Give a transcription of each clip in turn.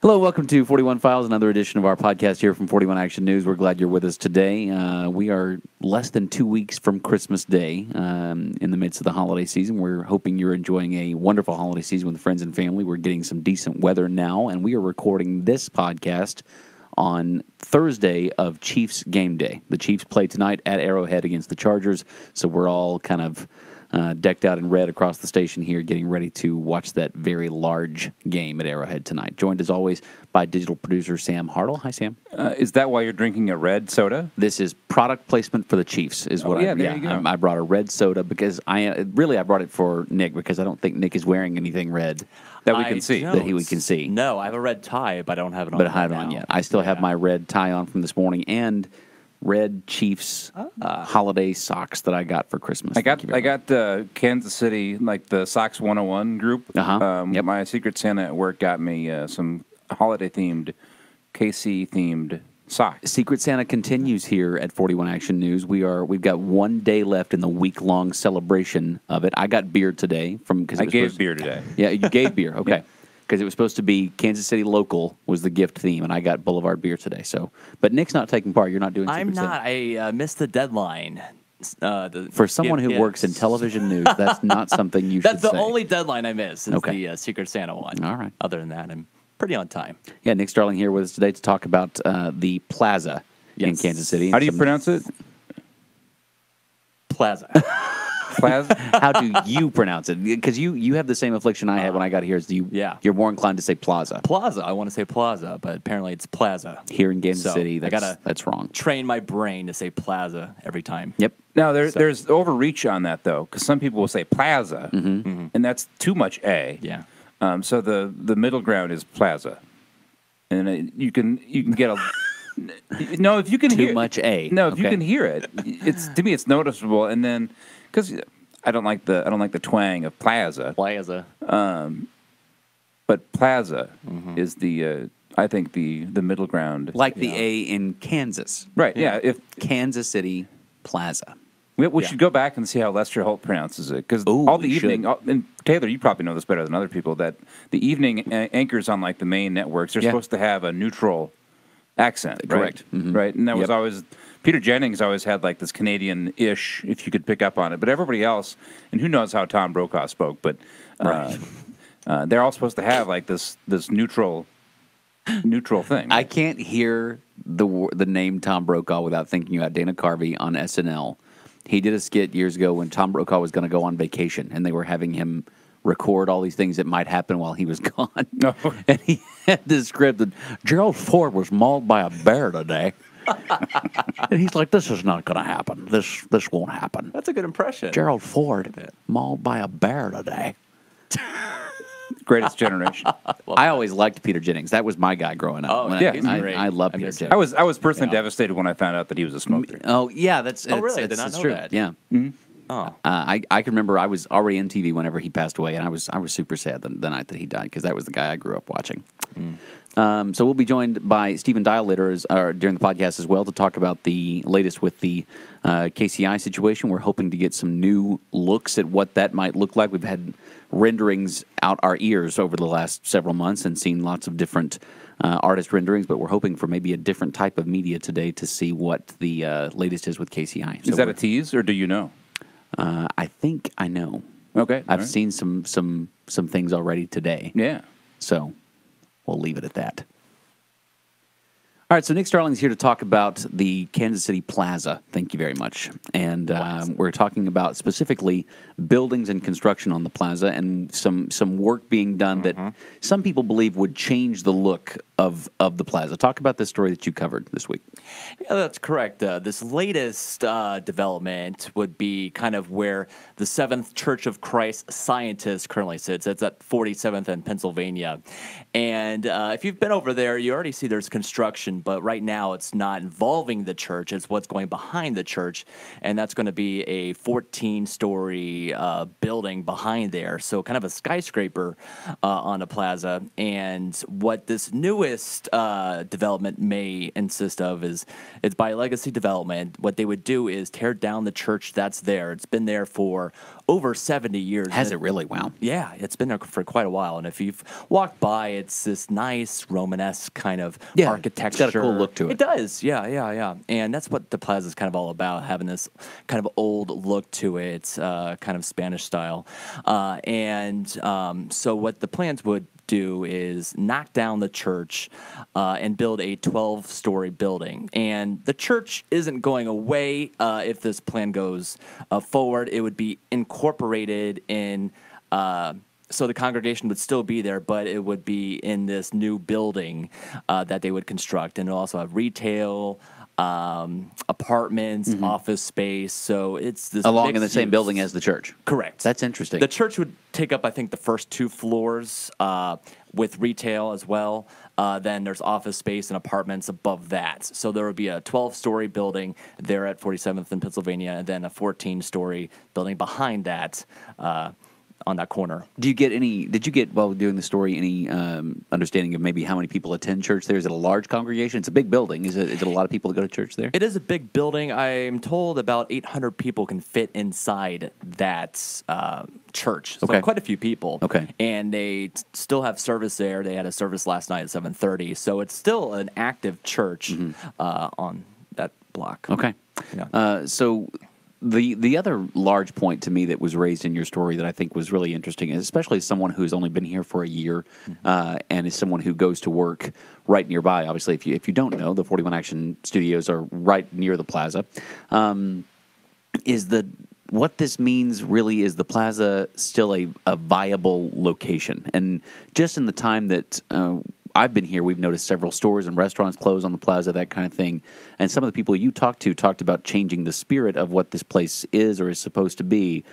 Hello, welcome to 41 Files, another edition of our podcast here from 41 Action News. We're glad you're with us today. We are less than 2 weeks from Christmas Day in the midst of the holiday season. We're hoping you're enjoying a wonderful holiday season with friends and family. We're getting some decent weather now, and we are recording this podcast on Thursday of Chiefs game day. The Chiefs play tonight at Arrowhead against the Chargers, so we're all kind of decked out in red across the station here, getting ready to watch that very large game at Arrowhead tonight. Joined, as always, by digital producer Sam Hartle. Hi, Sam. Is that why you're drinking a red soda? This is product placement for the Chiefs, is what there you go. I brought a red soda because I brought it for Nick because I don't think Nick is wearing anything red that we can see. that we can see. No, I have a red tie, but I don't have it on. But I have it on yet. I still have my red tie on from this morning and red Chiefs holiday socks that I got for Christmas. I got the Kansas City, like the Socks 101 group. Yep. My Secret Santa at work got me some holiday-themed, KC-themed socks. Secret Santa continues here at 41 Action News. We've got 1 day left in the week-long celebration of it. I got beer today I gave beer today. Yeah, you gave beer. Okay. Because it was supposed to be Kansas City local was the gift theme, and I got Boulevard beer today. So, but Nick's not taking part. You're not doing. I'm Secret not. Santa. I missed the deadline. For someone who works in television news, that's not something you should That's the say. only deadline I missed. Is Okay. the Secret Santa one. All right. Other than that, I'm pretty on time. Yeah, Nick Starling here with us today to talk about the Plaza in Yes. Kansas City. How do you pronounce it? Plaza. Plaza? How do you pronounce it? Because you have the same affliction I had when I got here. As you, Yeah. You're more inclined to say Plaza. Plaza. I want to say Plaza, but apparently it's Plaza. Here in Kansas So, City, I gotta that's wrong. Train my brain to say Plaza every time. Yep. Now, there's overreach on that, though, because some people will say Plaza, and that's too much A. Yeah. So the middle ground is Plaza. And you can get a... No, if you can hear Too much A. No, if Okay. you can hear it, to me it's noticeable. And then because I don't like the twang of Plaza, Plaza. but Plaza is I think the middle ground. Like the A in Kansas. Right? Yeah. If Kansas City Plaza. we should go back and see how Lester Holt pronounces it, because Ooh, all the we evening. should. And Taylor, you probably know this better than other people. That the evening anchors on like the main networks, they're supposed to have a neutral accent, right? Correct. Right, and that was Yep. always Peter Jennings always had like this Canadian-ish, if you could pick up on it. But everybody else, and who knows how Tom Brokaw spoke, but they're all supposed to have like this neutral thing. I can't hear the name Tom Brokaw without thinking about Dana Carvey on SNL. He did a skit years ago when Tom Brokaw was going to go on vacation, and they were having him record all these things that might happen while he was gone. No. And he had this script that Gerald Ford was mauled by a bear today. And he's like, this is not going to happen. This won't happen. That's a good impression. Gerald Ford mauled by a bear today. Greatest Generation. I always liked Peter Jennings. That was my guy growing up. Oh, When yeah, he's great. I love I Peter miss him. Jennings. I was personally devastated when I found out that he was a smoker. Oh, yeah. That's really? I did not it's know true. that. Yeah. Oh. I can remember I was already in TV whenever he passed away, and I was super sad the night that he died because that was the guy I grew up watching. So we'll be joined by Stephen Dial later during the podcast as well to talk about the latest with the KCI situation. We're hoping to get some new looks at what that might look like. We've had renderings out our ears over the last several months and seen lots of different artist renderings, but we're hoping for maybe a different type of media today to see what the latest is with KCI. Is that a tease, or do you know? I think I know. Okay, I've seen some things already today. Yeah. So we'll leave it at that. All right, so Nick Starling's here to talk about the Kansas City Plaza. Thank you very much. And we're talking about specifically buildings and construction on the plaza and some work being done that some people believe would change the look of the plaza. Talk about this story that you covered this week. Yeah, that's correct. This latest development would be kind of where the Seventh Church of Christ Scientist currently sits. It's at 47th and Pennsylvania. And if you've been over there, you already see there's construction but right now it's not involving the church. It's what's going behind the church, and that's going to be a 14-story building behind there. So kind of a skyscraper on the plaza. And what this newest development may insist of is it's by legacy development. What they would do is tear down the church that's there. It's been there for over 70 years. Has it really? Wow. Yeah, it's been there for quite a while. And if you've walked by, it's this nice Romanesque kind of architecture. It's got a cool look to it. It does. Yeah. And that's what the plaza is kind of all about, having this kind of old look to it, kind of Spanish style. So what the plans would do is knock down the church and build a 12-story building. And the church isn't going away if this plan goes forward. It would be incorporated in, so the congregation would still be there, but it would be in this new building that they would construct. And it'll also have retail, apartments, office space. So it's this along in the same use. building as the church. Correct. That's interesting. The church would take up, I think, the first 2 floors with retail as well. Then there's office space and apartments above that. So there would be a 12-story building there at 47th and Pennsylvania, and then a 14-story building behind that on that corner. Did you get, while doing the story, any understanding of maybe how many people attend church there? Is it a large congregation? It's a big building. Is it a lot of people that go to church there? It is a big building. I'm told about 800 people can fit inside that church. So quite a few people. Okay. And they still have service there. They had a service last night at 7:30. So it's still an active church on that block. Okay. Yeah. So the other large point to me that was raised in your story that I think was really interesting, especially as someone who's only been here for a year and is someone who goes to work right nearby. Obviously, if you don't know, the 41 Action Studios are right near the plaza. What this means really is the plaza still a viable location? And just in the time that I've been here, we've noticed several stores and restaurants close on the plaza, that kind of thing. And some of the people you talked about changing the spirit of what this place is or is supposed to be.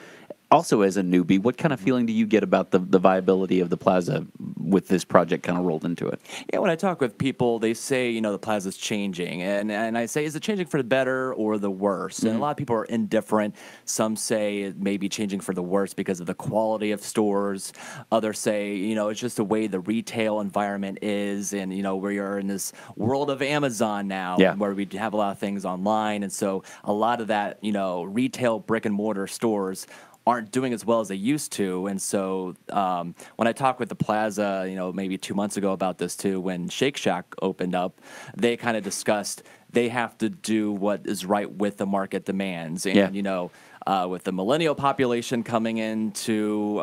Also, as a newbie, what kind of feeling do you get about the viability of the plaza with this project kind of rolled into it? Yeah, when I talk with people, they say, the plaza's changing. And I say, is it changing for the better or the worse? And a lot of people are indifferent. Some say it may be changing for the worse because of the quality of stores. Others say, it's just the way the retail environment is. And, we are in this world of Amazon now where we have a lot of things online. And so a lot of that, retail brick and mortar stores aren't doing as well as they used to. And so when I talked with the plaza, maybe 2 months ago about this too, when Shake Shack opened up, they kind of discussed they have to do what is right with the market demands. And, with the millennial population coming into,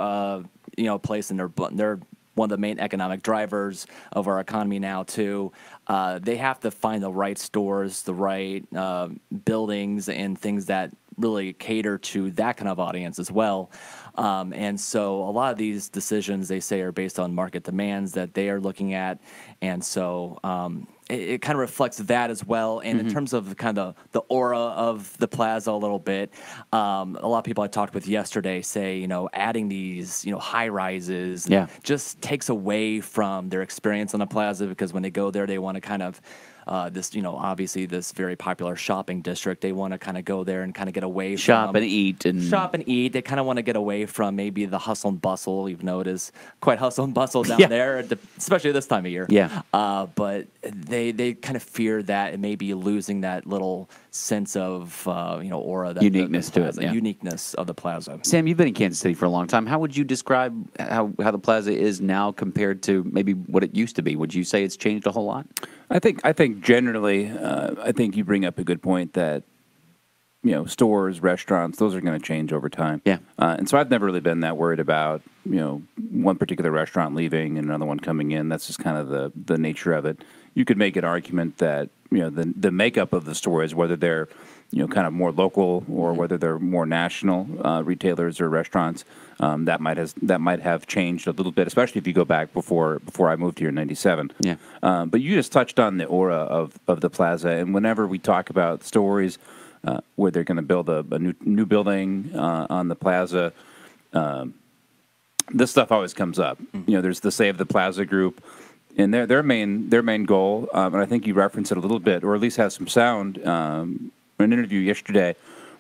place, and they're one of the main economic drivers of our economy now too. They have to find the right stores, the right buildings, and things that really cater to that kind of audience as well. And so a lot of these decisions, they say, are based on market demands that they are looking at. And so it kind of reflects that as well. And in terms of kind of the aura of the plaza a little bit, a lot of people I talked with yesterday say, adding these, high rises just takes away from their experience on the plaza, because when they go there, they want to kind of this, obviously this very popular shopping district. They want to kind of go there and kind of get away from shop and eat. They kind of want to get away from maybe the hustle and bustle, even though it is quite hustle and bustle down there, especially this time of year. Yeah. But they kind of fear that it may be losing that little sense of aura, that uniqueness to it, uniqueness of the plaza. Sam, you've been in Kansas City for a long time. How would you describe how the plaza is now compared to maybe what it used to be? Would you say it's changed a whole lot? I think generally, I think you bring up a good point that stores, restaurants, those are going to change over time. Yeah. And so I've never really been that worried about one particular restaurant leaving and another one coming in. That's just kind of the nature of it. You could make an argument that the makeup of the store is whether they're kind of more local or whether they're more national retailers or restaurants. That might have changed a little bit, especially if you go back before I moved here in '97. Yeah. But you just touched on the aura of the plaza, and whenever we talk about stories where they're going to build a new building on the plaza, this stuff always comes up. There's the Save the Plaza group. And their main goal, and I think you referenced it a little bit, or at least has some sound, in an interview yesterday,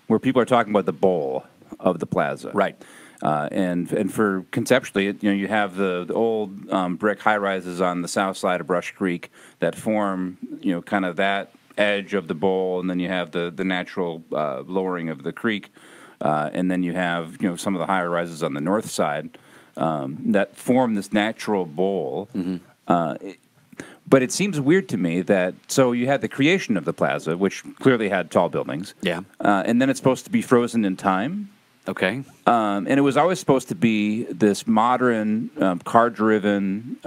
where people are talking about the bowl of the plaza. Right. And for conceptually, you have the old brick high rises on the south side of Brush Creek that form kind of that edge of the bowl, and then you have the natural lowering of the creek, and then you have some of the higher rises on the north side that form this natural bowl. But it seems weird to me that so you had the creation of the plaza, which clearly had tall buildings, and then it's supposed to be frozen in time. Okay. And it was always supposed to be this modern, car-driven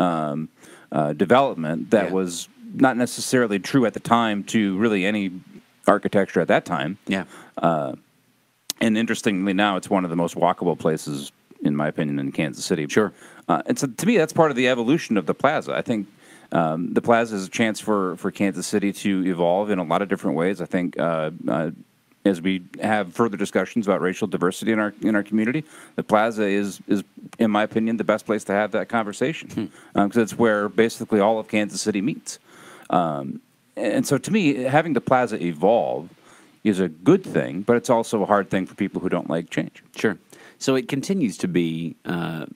development that was not necessarily true at the time to really any architecture at that time. Yeah. And interestingly, now it's one of the most walkable places, in my opinion, in Kansas City. Sure. And so to me, that's part of the evolution of the plaza. I think the plaza is a chance for Kansas City to evolve in a lot of different ways. I think as we have further discussions about racial diversity in our community, the plaza is in my opinion the best place to have that conversation because it's where basically all of Kansas City meets. And so to me, having the plaza evolve is a good thing, but it's also a hard thing for people who don't like change. Sure. So it continues to be a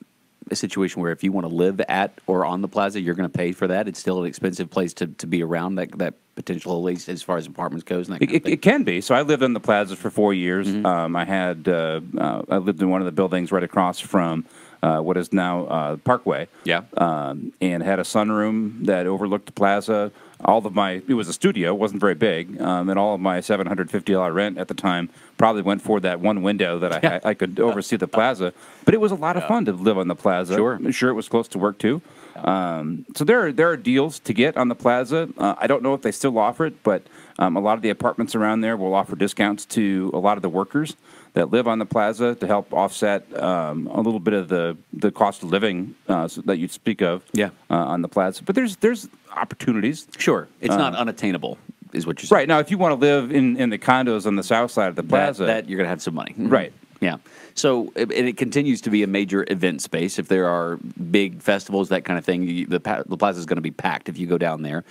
situation where if you want to live at or on the plaza, you're going to pay for that. It's still an expensive place to be around, that potential, at least as far as apartments goes. And that kind of thing. It can be. So I lived in the plaza for 4 years. I lived in one of the buildings right across from what is now Parkway. Yeah. And had a sunroom that overlooked the plaza. It was a studio, it wasn't very big, and all of my $750 rent at the time probably went for that one window that I could oversee the plaza. But it was a lot of fun to live on the plaza. Sure, it was close to work too. So there are deals to get on the plaza. I don't know if they still offer it, but a lot of the apartments around there will offer discounts to a lot of the workers that live on the plaza to help offset a little bit of the cost of living that you speak of on the plaza. But there's opportunities. Sure. It's not unattainable, is what you're saying. Right. Now, if you want to live in the condos on the south side of the plaza, that you're going to have some money. Right. Yeah. So, and it continues to be a major event space. If there are big festivals, that kind of thing, the plaza is going to be packed if you go down there.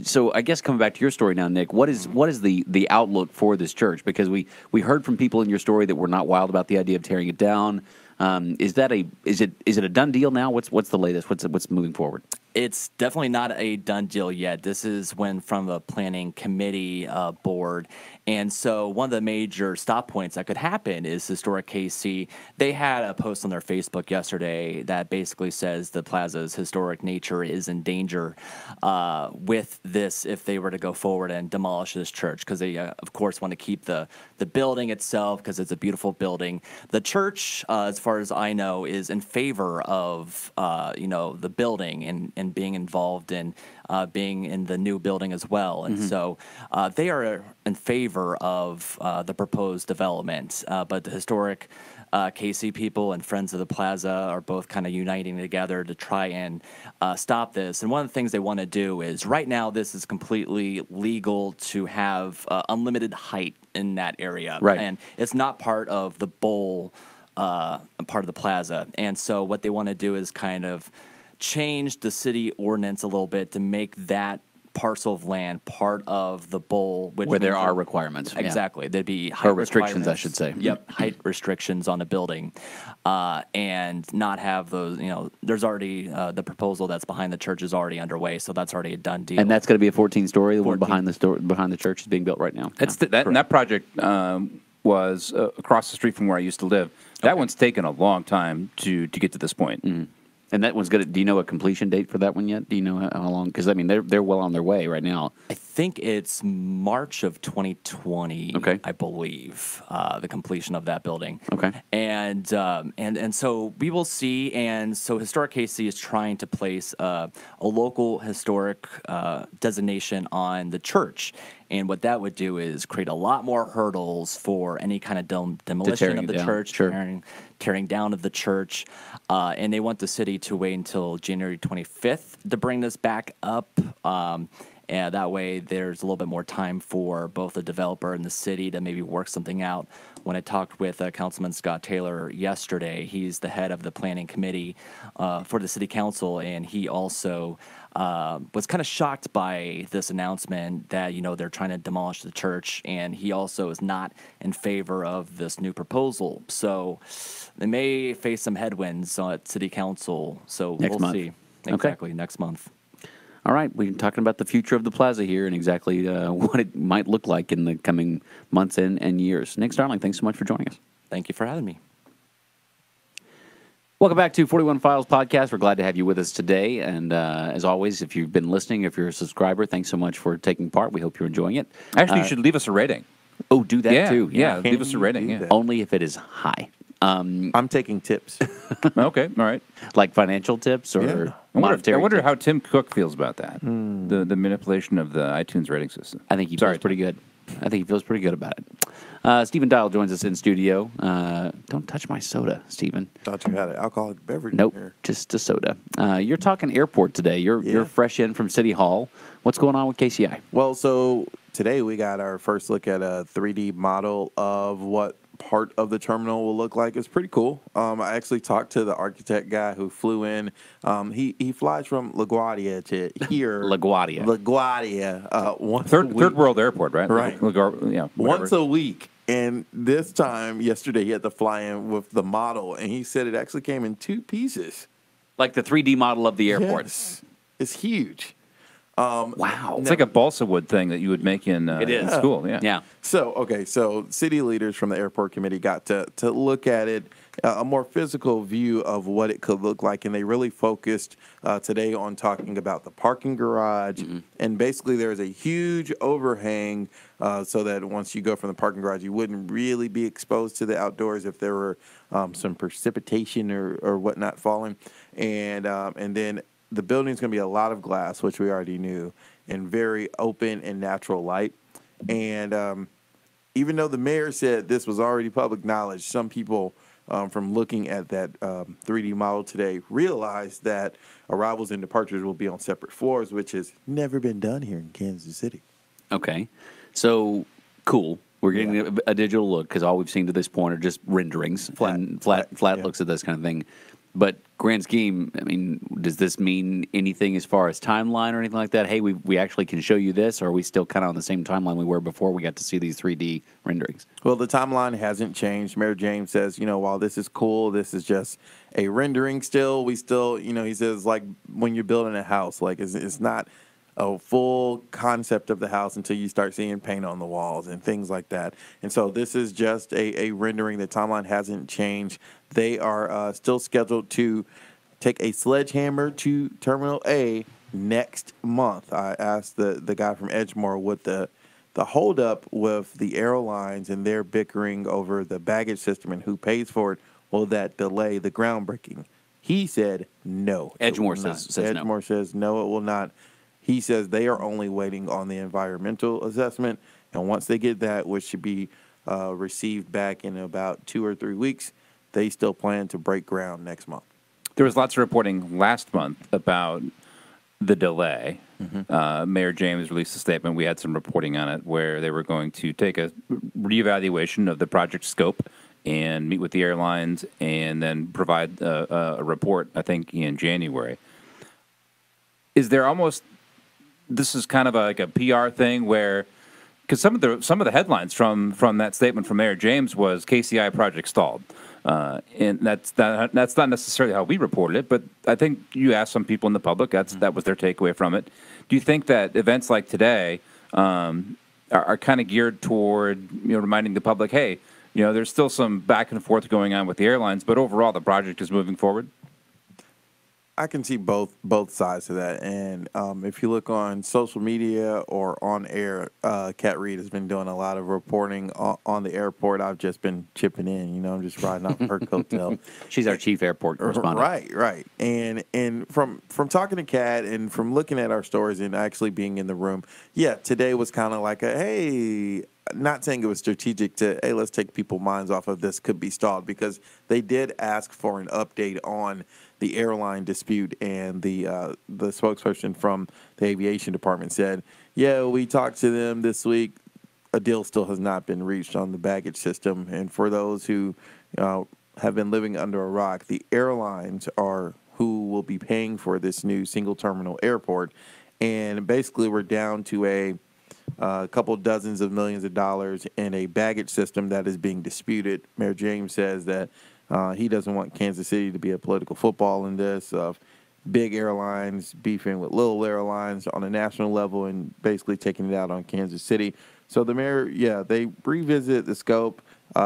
So, I guess coming back to your story now, Nick, what is the outlook for this church? Because we heard from people in your story that were not wild about the idea of tearing it down. Is it a done deal now? What's the latest? What's moving forward? It's definitely not a done deal yet. This is from the planning committee board. And so one of the major stop points that could happen is Historic KC. They had a post on their Facebook yesterday that basically says the plaza's historic nature is in danger with this if they were to go forward and demolish this church, because they, of course, want to keep the building itself because it's a beautiful building. The church, as far as I know, is in favor of the building and being involved in being in the new building as well. And so they are in favor of the proposed development. But the historic KC people and Friends of the Plaza are both kind of uniting together to try and stop this. And one of the things they want to do is right now this is completely legal to have unlimited height in that area. Right. And it's not part of the bowl part of the plaza. And so what they want to do is kind of change the city ordinance a little bit to make that parcel of land part of the bowl, where there are requirements. Exactly. There'd be height restrictions, I should say. Yep, height restrictions on the building, and not have those. There's already the proposal that's behind the church is already underway, so that's already a done deal. And that's going to be a 14-story. The one behind the church is being built right now. That project was across the street from where I used to live. That one's taken a long time to get to this point. And that one's good. Do you know a completion date for that one yet? Do you know how long? Because I mean, they're well on their way right now. I think it's March of 2020. Okay. I believe the completion of that building. Okay. And so we will see. And so Historic KC is trying to place a local historic designation on the church. And what that would do is create a lot more hurdles for any kind of demolition of the church, tearing down of the church. And they want the city to wait until January 25th to bring this back up. and that way there's a little bit more time for both the developer and the city to maybe work something out. When I talked with Councilman Scott Taylor yesterday, he's the head of the planning committee for the city council, and he also was kind of shocked by this announcement that, they're trying to demolish the church, and he also is not in favor of this new proposal. So they may face some headwinds at city council. So Next we'll month. see. Exactly, next month. All right, we're talking about the future of the Plaza here and exactly what it might look like in the coming months and years. Nick Starling, thanks so much for joining us. Thank you for having me. Welcome back to 41 Files Podcast. We're glad to have you with us today. And as always, if you've been listening, if you're a subscriber, thanks so much for taking part. We hope you're enjoying it. Actually, you should leave us a rating. Oh, do that Yeah, too. yeah. Leave us a rating. Yeah. Only if it is high. I'm taking tips. Okay. All right. Like financial tips or Yeah. monetary I wonder tips. how Tim Cook feels about that. The manipulation of the iTunes rating system. I think he Sorry, feels pretty good. I think he feels pretty good about it. Stephen Dial joins us in studio. Don't touch my soda, Stephen. Thought you had an alcoholic beverage Nope, in here. just a soda. You're talking airport today. You're fresh in from City Hall. What's going on with KCI? Well, so today we got our first look at a 3D model of what part of the terminal will look like. It's pretty cool. I actually talked to the architect guy who flew in. He flies from LaGuardia to here. LaGuardia. LaGuardia. Once a Third week. world airport, right? Right. Yeah. Once a week. And this time, yesterday, he had to fly in with the model, and he said it actually came in 2 pieces. Like the 3D model of the airport. Yes. It's huge. Wow. It's like a balsa wood thing that you would make in It is. school. Yeah. Yeah. So city leaders from the airport committee got to look at it, a more physical view of what it could look like, and they really focused today on talking about the parking garage, and basically there's a huge overhang so that once you go from the parking garage, you wouldn't really be exposed to the outdoors if there were some precipitation or whatnot falling, and then the building's going to be a lot of glass, which we already knew, and very open and natural light. And even though the mayor said this was already public knowledge, some people from looking at that 3D model today realized that arrivals and departures will be on separate floors, which has never been done here in Kansas City. Okay. So, cool. We're getting a digital look because all we've seen to this point are just renderings. Flat yeah. looks at this kind of thing. But grand scheme, I mean, does this mean anything as far as timeline or anything like that? Hey, we actually can show you this, or are we still kind of on the same timeline we were before we got to see these 3D renderings? Well, the timeline hasn't changed. Mayor James says, while this is cool, this is just a rendering still. We still, he says, like when you're building a house, like it's not a full concept of the house until you start seeing paint on the walls and things like that. And so this is just a rendering. The timeline hasn't changed. They are still scheduled to take a sledgehammer to Terminal A next month. I asked the guy from Edgemore what the holdup with the airlines and their bickering over the baggage system and who pays for it, will that delay the groundbreaking? He said no. Edgemore says no. Edgemore says no, it will not. He says they are only waiting on the environmental assessment, and once they get that, which should be received back in about 2 or 3 weeks, they still plan to break ground next month. There was lots of reporting last month about the delay. Mayor James released a statement. We had some reporting on it where they were going to take a reevaluation of the project scope and meet with the airlines and then provide a report, I think, in January. Is there almost... This is kind of like a PR thing where, because some of the headlines from that statement from Mayor James was KCI project stalled, and that's not necessarily how we reported it. But I think you asked some people in the public, that was their takeaway from it. Do you think that events like today are kind of geared toward reminding the public, hey, there's still some back and forth going on with the airlines, but overall the project is moving forward? I can see both sides of that, and if you look on social media or on air, Kat Reed has been doing a lot of reporting on the airport. I've just been chipping in, I'm just riding off her coattail. She's our chief airport correspondent. Right. And from talking to Kat and from looking at our stories and actually being in the room, today was kind of like not saying it was strategic to, hey, let's take people's minds off of this, could be stalled, because they did ask for an update on the airline dispute, and the spokesperson from the aviation department said, "Yeah, we talked to them this week. A deal still has not been reached on the baggage system." And for those who have been living under a rock, the airlines are who will be paying for this new single terminal airport, and basically we're down to a couple dozens of millions of dollars in a baggage system that is being disputed. Mayor James says that he doesn't want Kansas City to be a political football in this, of big airlines beefing with little airlines on a national level and basically taking it out on Kansas City. So the mayor, they revisit the scope.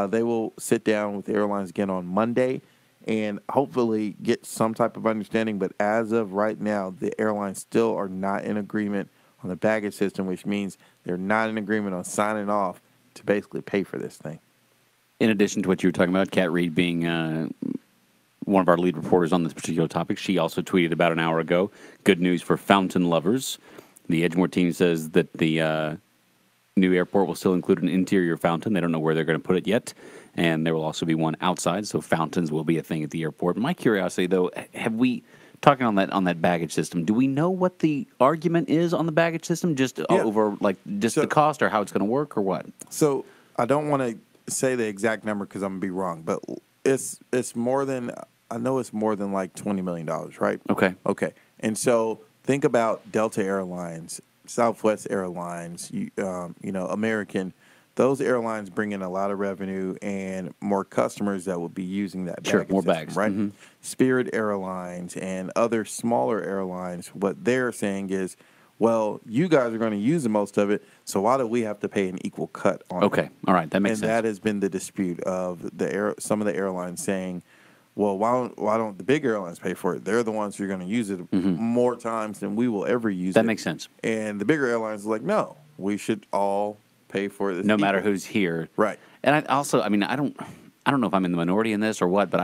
They will sit down with the airlines again on Monday and hopefully get some type of understanding. But as of right now, the airlines still are not in agreement on the baggage system, which means they're not in agreement on signing off to basically pay for this thing. In addition to what you were talking about, Kat Reed being one of our lead reporters on this particular topic, she also tweeted about an hour ago, good news for fountain lovers. The Edgemoor team says that the new airport will still include an interior fountain. They don't know where they're going to put it yet. And there will also be one outside, so fountains will be a thing at the airport. My curiosity, though, have we... Talking on that baggage system, do we know what the argument is on the baggage system? Just over the cost, or how it's going to work, or what? So I don't want to say the exact number because I'm gonna be wrong, but it's more than, I know it's more than like $20 million, right? Okay. And so think about Delta Airlines, Southwest Airlines, American. Those airlines bring in a lot of revenue and more customers that will be using that baggage more system, bags, right? Mm-hmm. Spirit Airlines and other smaller airlines, what they're saying is, well, you guys are going to use the most of it, so why do we have to pay an equal cut on it? Okay, all right, that makes sense. And that has been the dispute of some of the airlines saying, well, why don't the big airlines pay for it? They're the ones who are going to use it more times than we will ever use it. That makes sense. And the bigger airlines are like, no, we should all pay for this, no matter who's here, right? And I also, I don't know if I'm in the minority in this or what, but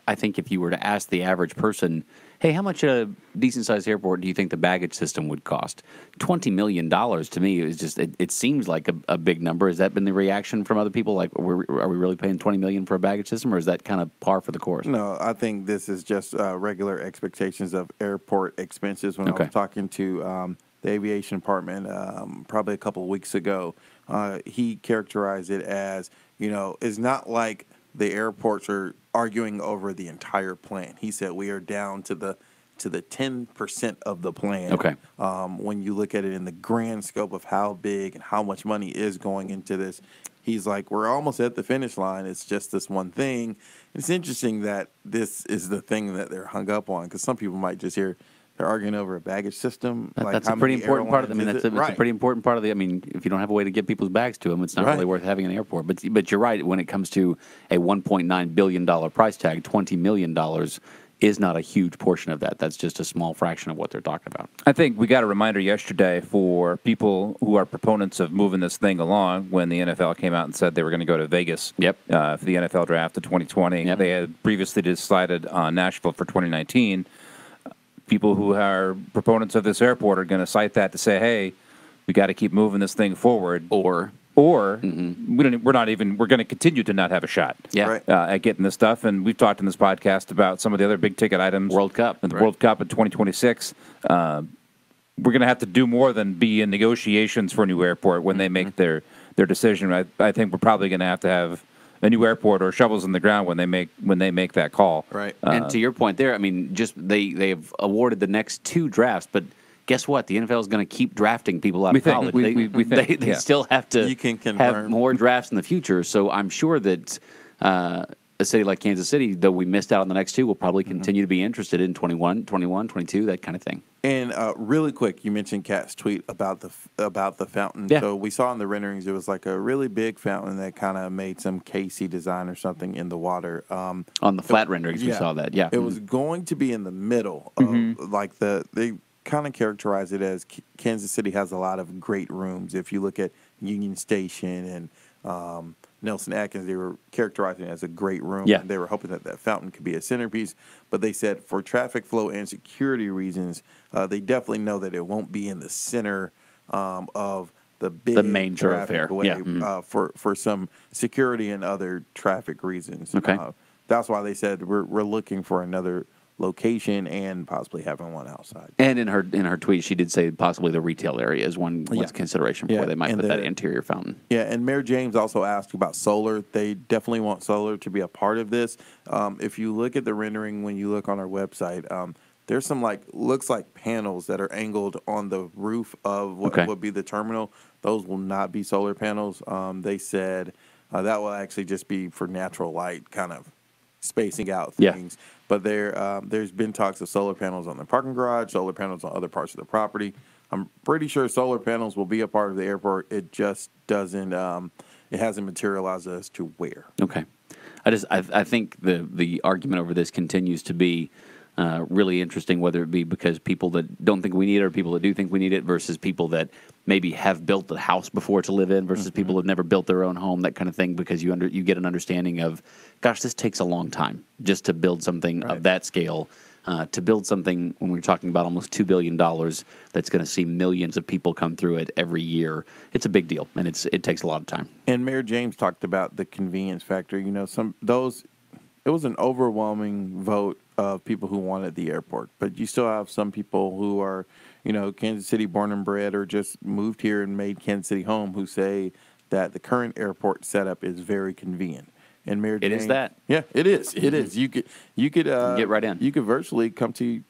I think if you were to ask the average person, hey, how much a decent sized airport do you think the baggage system would cost? $20 million to me is just, it seems like a big number. Has that been the reaction from other people? Like, are we really paying $20 million for a baggage system, or is that kind of par for the course? No, I think this is just regular expectations of airport expenses. When I was talking to the aviation department probably a couple of weeks ago, he characterized it as, it's not like the airports are arguing over the entire plan. He said we are down to the 10% of the plan. Okay. When you look at it in the grand scope of how big and how much money is going into this, he's like, we're almost at the finish line. It's just this one thing. It's interesting that this is the thing that they're hung up on, because some people might just hear they're arguing over a baggage system. That's a pretty important part of it. I mean, it's a pretty important part of the. I mean, if you don't have a way to get people's bags to them, it's not really worth having an airport. But you're right. When it comes to a $1.9 billion price tag, $20 million is not a huge portion of that. That's just a small fraction of what they're talking about. I think we got a reminder yesterday for people who are proponents of moving this thing along when the NFL came out and said they were going to go to Vegas for the NFL draft of 2020. Yep. They had previously decided on Nashville for 2019. People who are proponents of this airport are going to cite that to say, hey, we got to keep moving this thing forward. Or we're going to continue to not have a shot at getting this stuff. And we've talked in this podcast about some of the other big ticket items. World Cup. The World Cup in 2026. We're going to have to do more than be in negotiations for a new airport when they make their decision. I think we're probably going to have a new airport or shovels in the ground when they make that call. Right. And to your point there, I mean, just they've awarded the next two drafts, but guess what? The NFL is going to keep drafting people out of college. They still have to have more drafts in the future. So I'm sure that a city like Kansas City, though we missed out on the next two, will probably continue to be interested in 21, 22, that kind of thing. And really quick, you mentioned Kat's tweet about the fountain. Yeah. So we saw in the renderings, it was like a really big fountain that kind of made some KC design or something in the water. On the flat renderings, we saw that. Yeah, it was going to be in the middle of they kind of characterize it as Kansas City has a lot of great rooms. If you look at Union Station and Nelson Atkins, they were characterizing it as a great room. Yeah. And they were hoping that fountain could be a centerpiece. But they said for traffic flow and security reasons, they definitely know that it won't be in the center of the main traffic thoroughfare. way, for some security and other traffic reasons. Okay. That's why they said we're looking for another location and possibly having one outside. And in her tweet, she did say possibly the retail area is one consideration for where they might put that interior fountain. Yeah, and Mayor James also asked about solar. They definitely want solar to be a part of this. If you look at the rendering when you look on our website, there's some looks like panels that are angled on the roof of what would be the terminal. Those will not be solar panels. They said that will actually just be for natural light, kind of spacing out things. Yeah. But there's been talks of solar panels on the parking garage, solar panels on other parts of the property. I'm pretty sure solar panels will be a part of the airport. It just doesn't. It hasn't materialized as to where. Okay, I think the argument over this continues to be really interesting, whether it be because people that don't think we need it or people that do think we need it versus people that maybe have built a house before to live in versus people who have never built their own home, that kind of thing, because you get an understanding of, gosh, this takes a long time just to build something of that scale. To build something, when we're talking about almost $2 billion, that's going to see millions of people come through it every year, it's a big deal, and it takes a lot of time. And Mayor James talked about the convenience factor. You know, it was an overwhelming vote of people who wanted the airport, but you still have some people who are, Kansas City born and bred or just moved here and made Kansas City home, who say that the current airport setup is very convenient. And Mayor James, it is that. Yeah, it is. It is. You could get right in. You could virtually come to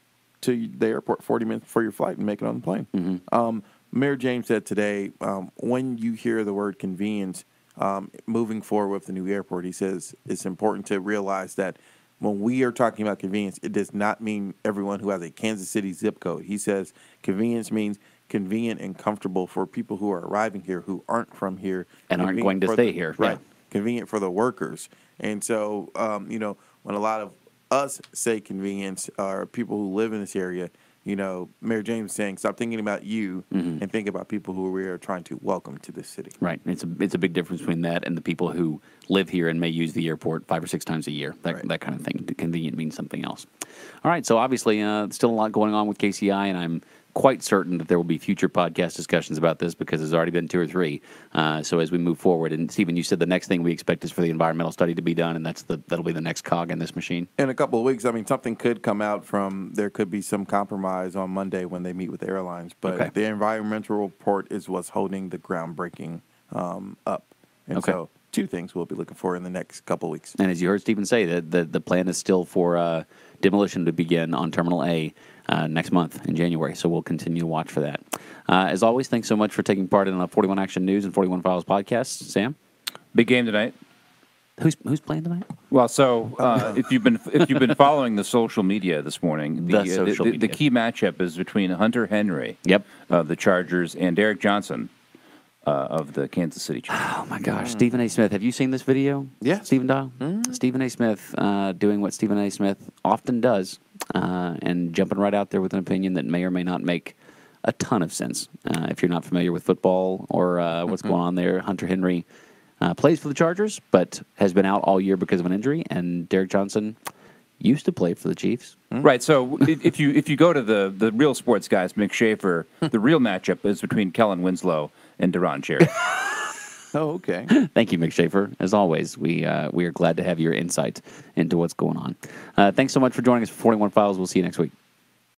the airport 40 minutes before your flight and make it on the plane. Mm-hmm. Mayor James said today, when you hear the word convenience, moving forward with the new airport, he says it's important to realize that when we are talking about convenience, it does not mean everyone who has a Kansas City zip code. He says convenience means convenient and comfortable for people who are arriving here who aren't from here and aren't going to stay here. Right. Yeah. Convenient for the workers. And so, when a lot of us say convenience, or people who live in this area, Mayor James is saying, stop thinking about you and think about people who we are trying to welcome to this city. Right. It's a big difference between that and the people who live here and may use the airport 5 or 6 times a year. That kind of thing. Convenient means something else. All right. So obviously, still a lot going on with KCI, and I'm quite certain that there will be future podcast discussions about this because there's already been 2 or 3. So as we move forward, and Stephen, you said the next thing we expect is for the environmental study to be done, and that'll be the next cog in this machine. In a couple of weeks, something could come out there could be some compromise on Monday when they meet with the airlines, but the environmental report is what's holding the groundbreaking up. And so 2 things we'll be looking for in the next couple of weeks. And as you heard Stephen say, the plan is still for demolition to begin on Terminal A next month in January, so we'll continue to watch for that. As always, thanks so much for taking part in the 41 Action News and 41 Files podcast. Sam? Big game tonight. Who's playing tonight? Well, so if you've been following the social media this morning, the key matchup is between Hunter Henry of the Chargers and Derek Johnson of the Kansas City Chiefs. Oh my gosh, Stephen A. Smith. Have you seen this video? Yeah. Stephen Dial? Stephen A. Smith doing what Stephen A. Smith often does and jumping right out there with an opinion that may or may not make a ton of sense. If you're not familiar with football or what's going on there, Hunter Henry plays for the Chargers, but has been out all year because of an injury, and Derek Johnson used to play for the Chiefs. Right. So if you go to the real sports guys, Mick Schaefer, the real matchup is between Kellen Winslow and Deron Cherry. Oh, okay. Thank you, Mick Schaefer. As always, we are glad to have your insight into what's going on. Thanks so much for joining us for 41 Files. We'll see you next week.